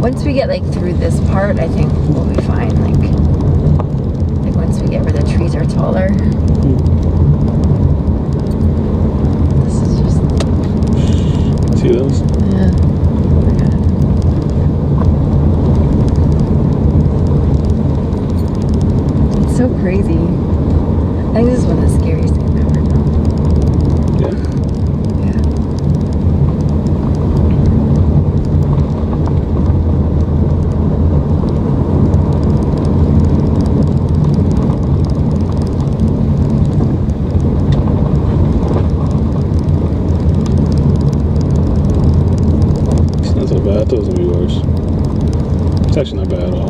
Once we get like through this part, I think we'll be fine. Like once we get where the trees are taller. This is just. See those? Yeah. Oh my god. It's so crazy. I think this is one of the scariest things I've ever done. Yeah. Yeah. It's not so bad. I thought it was gonna be worse. It's actually not bad at all.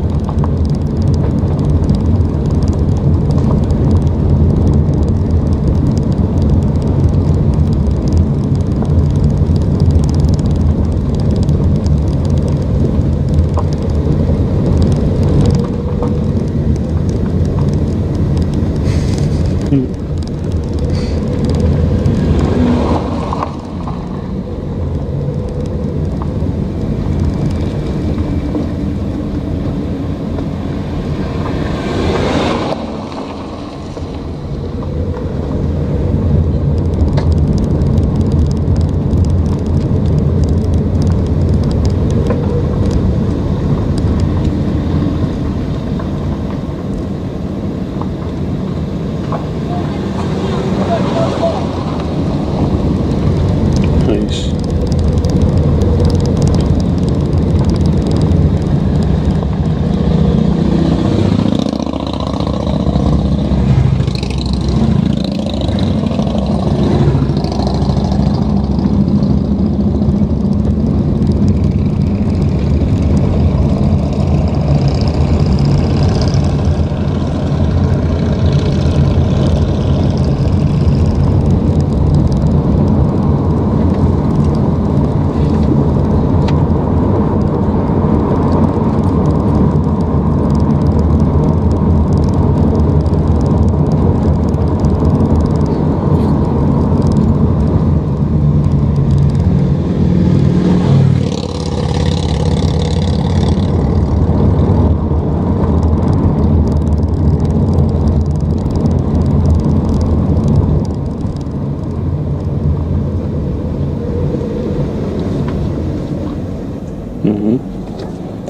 Nice.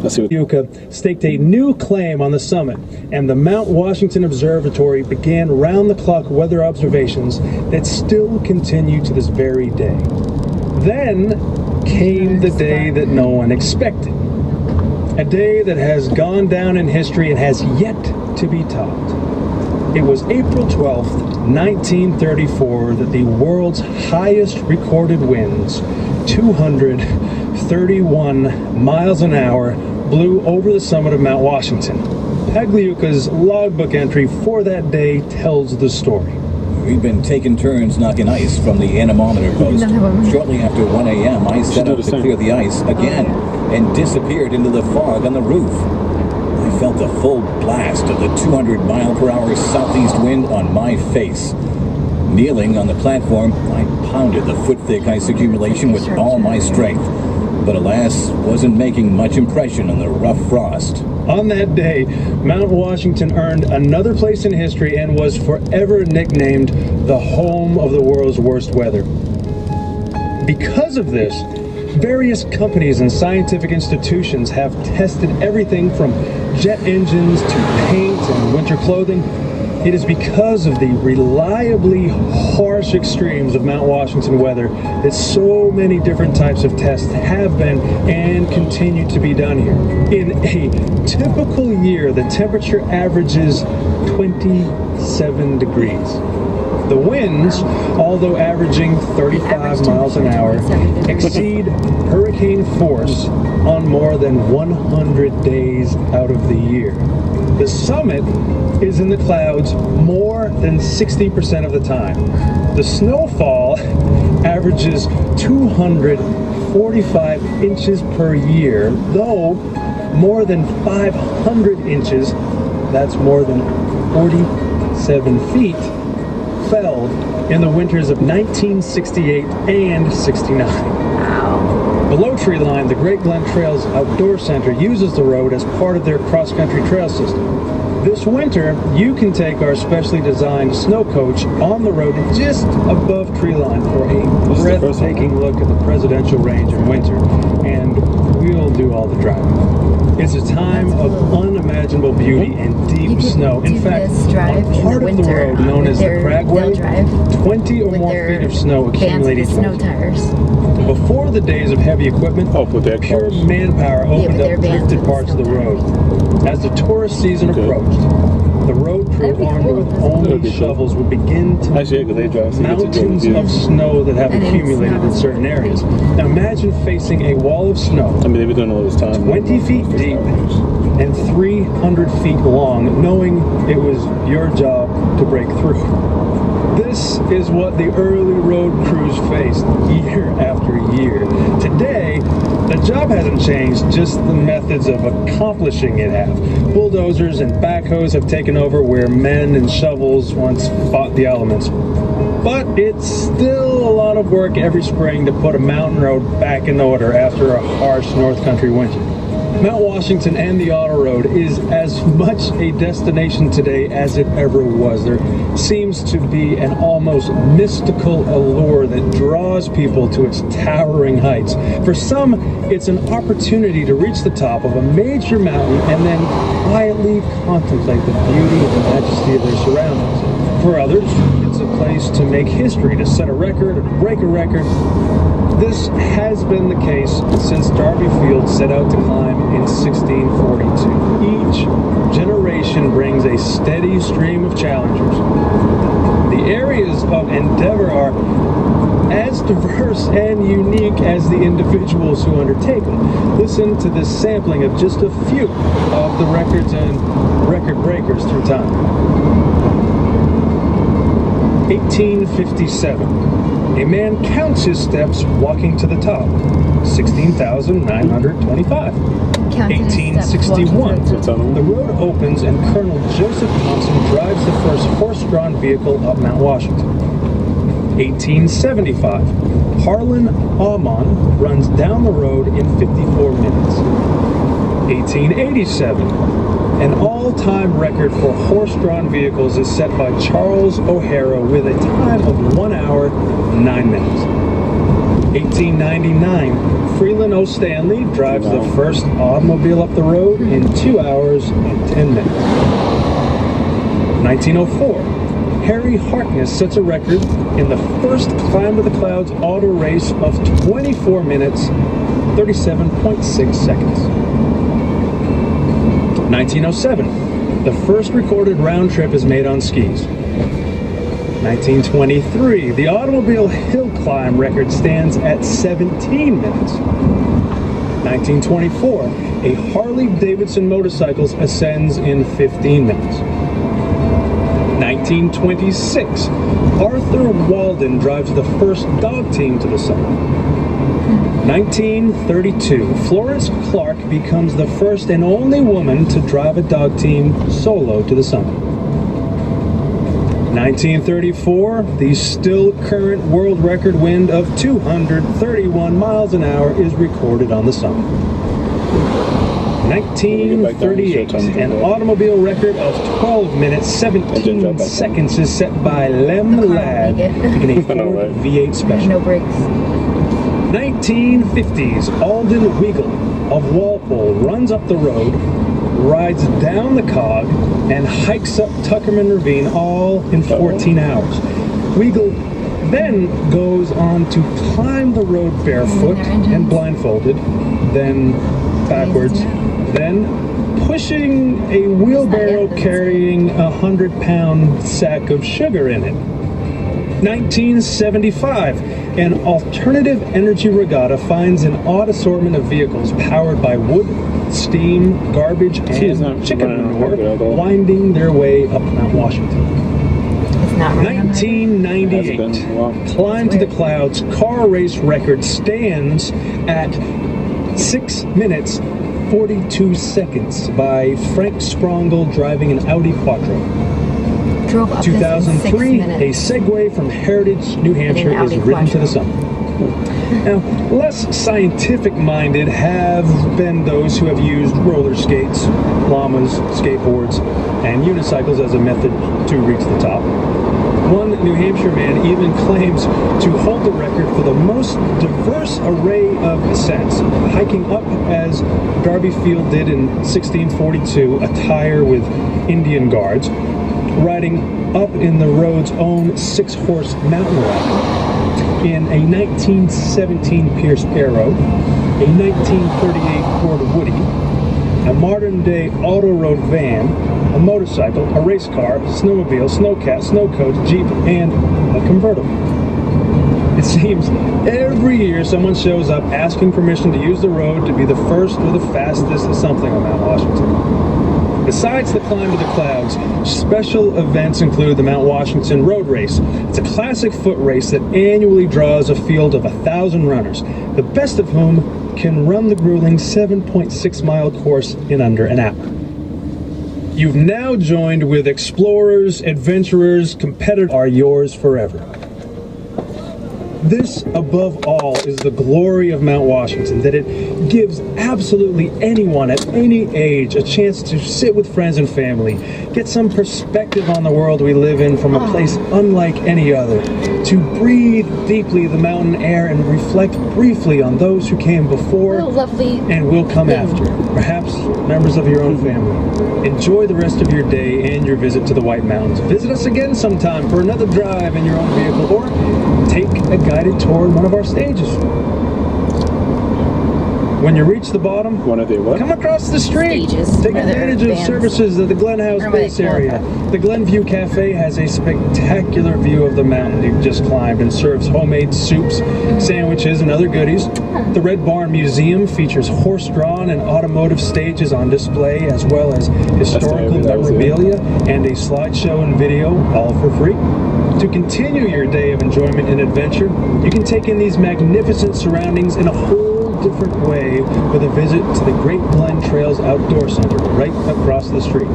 Let's see what. Yucca staked a new claim on the summit, and the Mount Washington Observatory began round-the-clock weather observations that still continue to this very day. Then came the day that no one expected. A day that has gone down in history and has yet to be topped. It was April 12th, 1934, that the world's highest recorded winds, 231 miles an hour, blew over the summit of Mount Washington. Pagliuca's logbook entry for that day tells the story. We've been taking turns knocking ice from the anemometer post. Shortly after 1 a.m., I set out to clear the ice again and disappeared into the fog on the roof. I felt the full blast of the 200-mile-per-hour southeast wind on my face. Kneeling on the platform, I pounded the foot-thick ice accumulation with all my strength, but alas, wasn't making much impression on the rough frost. On that day, Mount Washington earned another place in history and was forever nicknamed the home of the world's worst weather. Because of this, various companies and scientific institutions have tested everything from jet engines to paint and winter clothing, It is because of the reliably harsh extremes of Mount Washington weather that so many different types of tests have been and continue to be done here. In a typical year, the temperature averages 27 degrees. The winds, although averaging 35 miles an hour, exceed hurricane force on more than 100 days out of the year. The summit is in the clouds more than 60% of the time. The snowfall averages 245 inches per year, though more than 500 inches, that's more than 47 feet, fell in the winters of 1968 and 69. Below tree line, the Great Glen Trails Outdoor Center uses the road as part of their cross-country trail system. This winter, you can take our specially designed snow coach on the road just above tree line for a breathtaking look at the presidential range in winter, and we'll do all the driving. It's a time of unimaginable beauty and deep snow. In fact, on part of the road known as the Cragway, 20 or more feet of snow accumulate each snow way. tires. Before the days of heavy equipment, pure manpower opened up drifted parts of the road. As the tourist season approached, the road crew armed with only shovels would begin to move mountains of snow that have accumulated in certain areas. Now imagine facing a wall of snow, I mean, they've been doing all this time. 20 feet deep and 300 feet long, knowing it was your job to break through. This is what the early road crews faced year after year. Today, the job hasn't changed, just the methods of accomplishing it have. Bulldozers and backhoes have taken over where men and shovels once fought the elements. But it's still a lot of work every spring to put a mountain road back in order after a harsh North Country winter. Mount Washington and the Auto Road is as much a destination today as it ever was. There seems to be an almost mystical allure that draws people to its towering heights. For some, it's an opportunity to reach the top of a major mountain and then quietly contemplate the beauty and majesty of their surroundings. For others, it's a place to make history, to set a record or to break a record. This has been the case since Darby Field set out to climb in 1642. Each generation brings a steady stream of challengers. The areas of endeavor are as diverse and unique as the individuals who undertake them. Listen to this sampling of just a few of the records and record breakers through time. 1857. A man counts his steps walking to the top. 16,925. 1861. The road opens and Colonel Joseph Thompson drives the first horse-drawn vehicle up Mount Washington. 1875. Harlan Aumann runs down the road in 54 minutes. 1887. An all-time record for horse-drawn vehicles is set by Charles O'Hara with a time of 1 hour, 9 minutes. 1899, Freeland O. Stanley drives the first automobile up the road in 2 hours and 10 minutes. 1904, Harry Harkness sets a record in the first Climb to the Clouds auto race of 24 minutes, 37.6 seconds. 1907, the first recorded round trip is made on skis. 1923, the automobile hill climb record stands at 17 minutes. 1924, a Harley-Davidson motorcycle ascends in 15 minutes. 1926, Arthur Walden drives the first dog team to the summit. 1932, Florence Clark becomes the first and only woman to drive a dog team solo to the summit. 1934, the still current world record wind of 231 miles an hour is recorded on the summit. 1938, an automobile record of 12 minutes 17 seconds is set by Lem Ladd in a Ford V8 Special. No brakes. 1950s, Alden Weigel of Walpole runs up the road rides down the Cog, and hikes up Tuckerman Ravine all in 14 hours. Weigel then goes on to climb the road barefoot and blindfolded, then backwards, then pushing a wheelbarrow carrying a 100-pound sack of sugar in it. 1975, an alternative energy regatta finds an odd assortment of vehicles powered by wood, steam, garbage, and chicken manure winding their way up Mount Washington. It's not running. 1998, Climb to the Clouds car race record stands at 6 minutes 42 seconds by Frank Sprongel driving an Audi Quattro. Drove up 2003, this in 6 a minutes. Segway from Heritage, New Hampshire is Audi ridden to Quattro. the summit. Now, less scientific-minded have been those who have used roller skates, llamas, skateboards, and unicycles as a method to reach the top. One New Hampshire man even claims to hold the record for the most diverse array of ascents, hiking up as Darby Field did in 1642, attire with Indian guards, riding up in the road's own 6-horse mountain wagon, in a 1917 Pierce Arrow, a 1938 Ford Woody, a modern-day auto road van, a motorcycle, a race car, snowmobile, snowcat, snowcoach, Jeep, and a convertible. It seems every year someone shows up asking permission to use the road to be the first or the fastest at something on Mount Washington. Besides the climb to the clouds, special events include the Mount Washington Road Race. It's a classic foot race that annually draws a field of 1,000 runners, the best of whom can run the grueling 7.6-mile course in under an hour. You've now joined with explorers, adventurers, competitors are yours forever. This, above all, is the glory of Mount Washington, that it gives absolutely anyone at any age a chance to sit with friends and family, get some perspective on the world we live in from a place unlike any other, to breathe deeply the mountain air and reflect briefly on those who came before and will come after, perhaps members of your own family. Enjoy the rest of your day and your visit to the White Mountains. Visit us again sometime for another drive in your own vehicle, or take a guided tour in one of our stages. When you reach the bottom, come across the street. Take advantage of services at the Glen House base area. The Glenview Cafe has a spectacular view of the mountain you've just climbed and serves homemade soups, sandwiches, and other goodies. The Red Barn Museum features horse-drawn and automotive stages on display, as well as historical memorabilia and a slideshow and video, all for free. To continue your day of enjoyment and adventure, you can take in these magnificent surroundings in a whole different way with a visit to the Great Glen Trails Outdoor Center right across the street.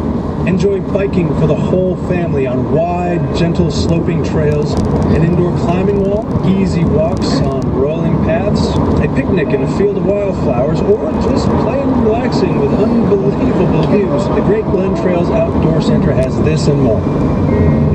Enjoy biking for the whole family on wide, gentle sloping trails, an indoor climbing wall, easy walks on rolling paths, a picnic in a field of wildflowers, or just plain relaxing with unbelievable views. The Great Glen Trails Outdoor Center has this and more.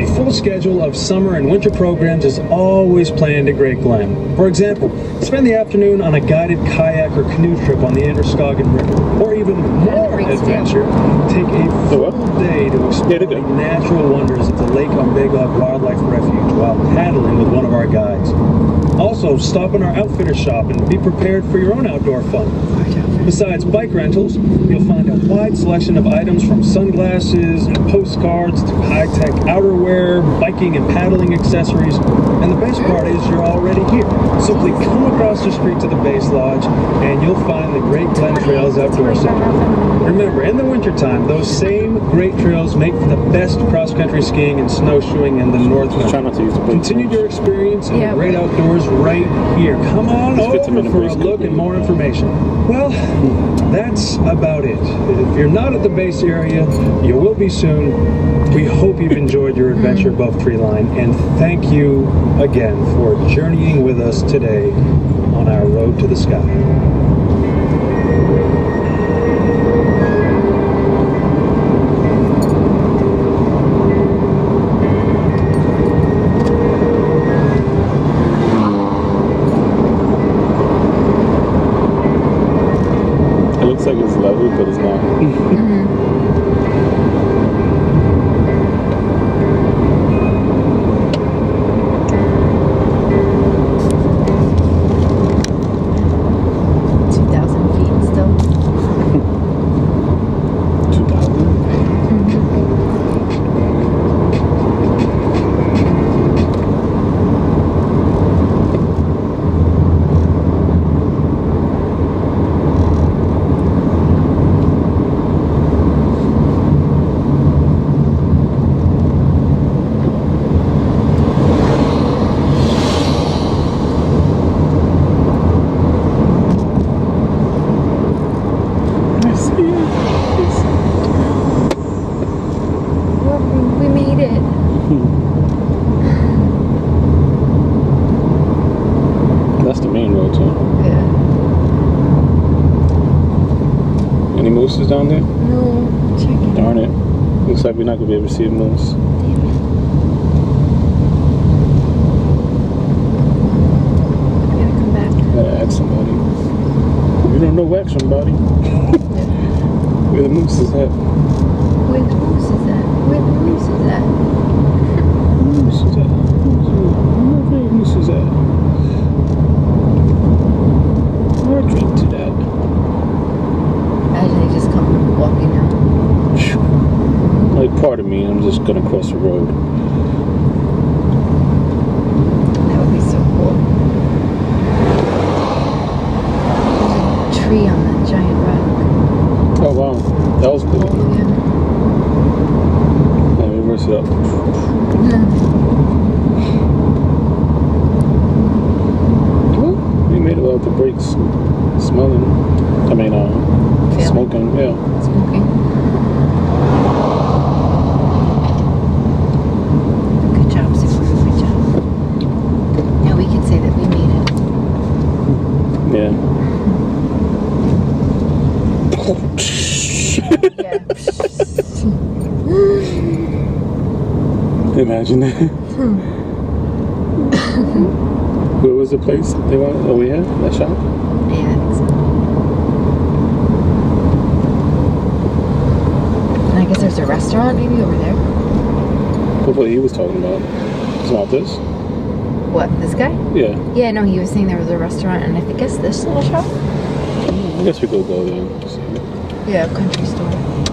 A full schedule of summer and winter programs is always planned at Great Glen. For example, spend the afternoon on a guided kayak or canoe trip on the Androscoggin River, or even more adventure, take a full day to explore the natural wonders of the Lake Umbagog Wildlife Refuge while paddling with one of our guides. Also, stop in our outfitter shop and be prepared for your own outdoor fun. Besides bike rentals, you'll find a wide selection of items from sunglasses and postcards to high-tech outerwear, biking and paddling accessories. And the best part is you're already here. Simply come across the street to the base lodge and you'll find the Great Glen Trails Outdoor Center. Remember, in the wintertime, those same great trails make for the best cross-country skiing and snowshoeing in the North. Continue your experience in the great outdoors right here. Come on over for a look and more information. Well, that's about it. If you're not at the base area, you will be soon. We hope you've enjoyed your adventure above treeline, and thank you again for journeying with us today on our road to the sky. It looks like it's level, but it's not. made it. That's the main road too. Yeah. Any mooses down there? No, checking. Darn it. Looks like we're not gonna be able to see a moose. Gotta come back. Gotta ask somebody. You don't know, ask somebody. Where the moose is at? Where the moose is at? Where the moose is at? Where the moose is at? Where the moose is at? I'll drink to that. Imagine they just come walking out. Like, part of me, I'm just gonna cross the road. That would be so cool. There's a tree on that giant rock. Oh wow, that was cool. Oh, yeah. Let me reverse it up. Well, we made it without the brakes smelling. I mean, smoking, yeah. Smoking. Good job, Subaru. Good job. Now we can say that we made it. Yeah. Yeah. Imagine that. Where was the place they went? Oh yeah, that shop? Yeah, I think so. And I guess there's a restaurant maybe over there. That's what he was talking about. It's not this? What, this guy? Yeah. Yeah, no, he was saying there was a restaurant and I think it's this little shop. I guess we could go there. Yeah, country store.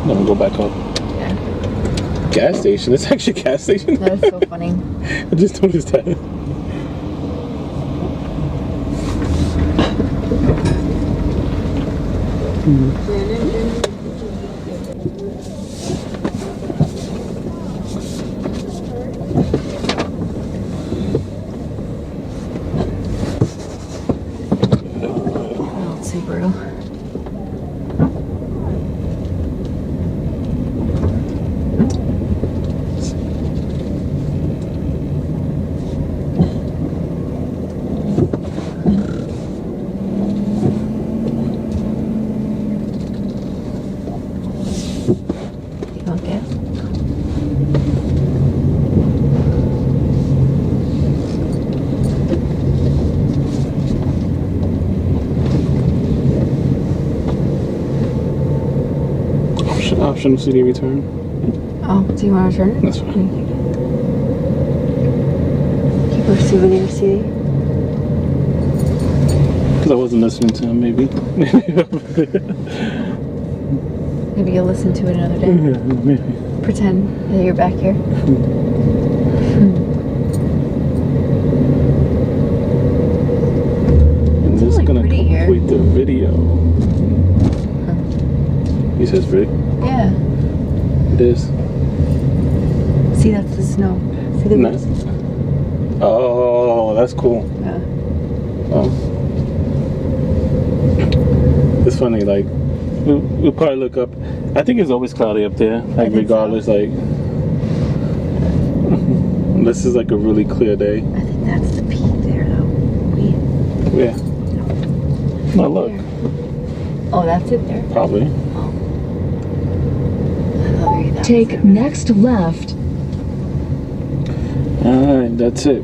Then we'll go back up. Yeah. Gas station? It's actually a gas station? That is so funny. I just noticed that. Old Subaru. Okay. Optional CD return. Oh, do you want to return it? That's fine. Keep our souvenir CD. Because I wasn't listening to him, maybe. Maybe you'll listen to it another day. Yeah, maybe. Pretend that you're back here. And this is really gonna pretty here. complete the video. He says pretty. Yeah. It is. See, that's the snow. See the Nice. wheels? Oh, that's cool. Yeah. Oh. It's funny, like, we'll probably look up. I think it's always cloudy up there, like, think regardless, like, this is like a really clear day. I think that's the peak there, though. Yeah. Now look, Oh, that's it there. probably. I thought maybe that was Take it. next left. Alright, that's it.